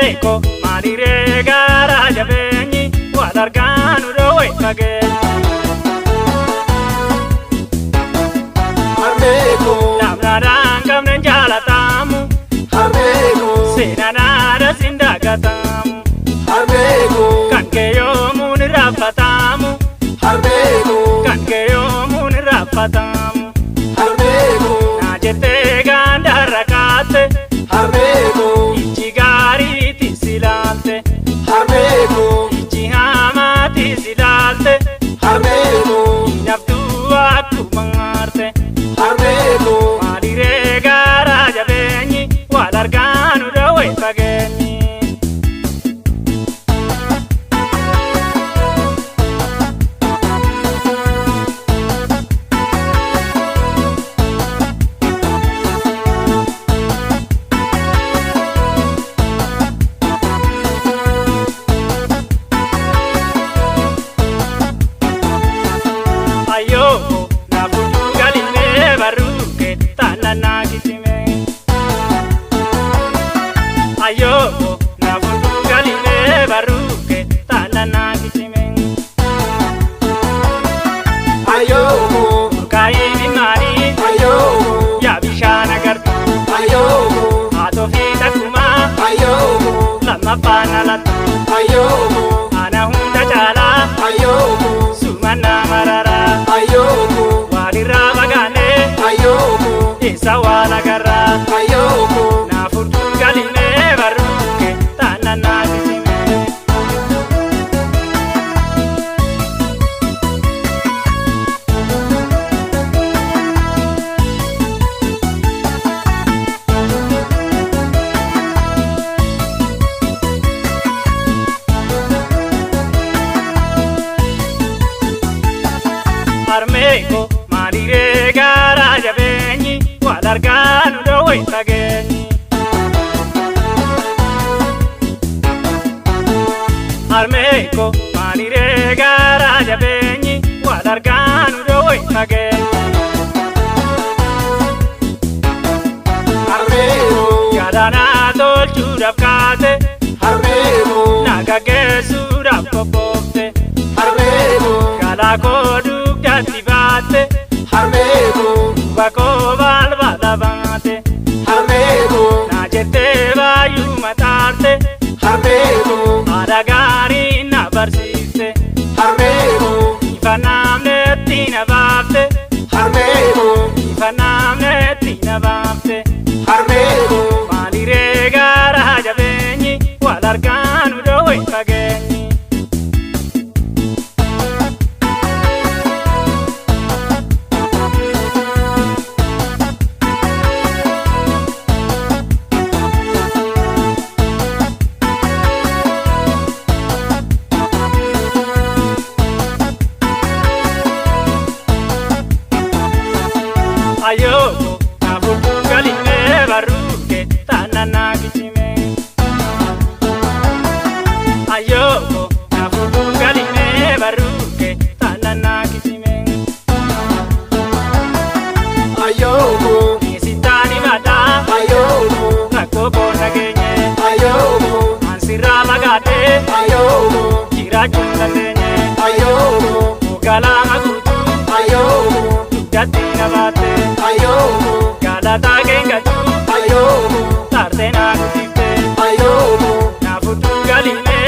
Armeeko maaliree gaara jabeenyi wal argaanu dhoowwe fageenya. Armeeko namnaadhaan qabne jaalatamu. Armeeko seenanaadha sindagatamu. Armeeko kan keeyoomuun irraanfatamu. Armeeko kan keeyoomuun irraanfatamu. Armeeko naa jettee gaandarra kaatte. Armeeko ijji gaariitti silaalte. Armeeko ijji hamaatti silaalte. Armeeko naftuu akkuma aarte. Armeeko maaliree gaara jabeenyi wal argaanu dhoowwe fageenyi. Ayyoo nafutu galimee baruuke taananaa kitime. Ayyoo nafutu galimee baruuke taananaa kitime. Ayoo Kaayini maanii Ayoo yaa bishaan agartu. Ayoo Haatoo fi takkumaa Ayoo lammaffaan alatti. Ayoo Ana hunda caalaa Ayoo sumannaa mararaa. Ayoo Walirraa fagaannee Ayoo isa waan agarraa. Ayoo Naafurtuu galimee baruuke taananaa kitime. Armeeko maaliree gaara jabeenyi wal argaanu dhoowwe fageenyi. Armeeko maaliree gaara jabeenyi wal argaanu dhoowwe fageenyi. Armeeko Gadaanaa tolchuudhaaf kaate Armeeko naga geessuudhaaf qophoofte. Armeeko Galaa koo dugdatti baatte Armeeko bakoo balbala baate. Armeeko naa jettee baay'uu mataarte. Armeeko haadha gaarii na barsiifte. Armeeko ifa naamneetti na baafte. Armeeko ifa naamneetti na baafte. Armeeko maaliree gaara jabeenyi wal argaanu dhoowwe fageenyi. Ayyoo nafutu galimee baruuke taananaa kitime. Ayyoo nafutu galimee baruuke taananaa kitime. Ayoo Niisitaani baadhaa Ayoo rakkoo boona geenye. Ayoo Ansirraa fagaatee Ayoo jiraachuu hin dandeenye. Ayoo Galaana guutuu Ayoo dugdatti na baatte. Ayoo Galataa keengachuu Ayoo taartee naa guddifte. Ayoo Nafutu galimee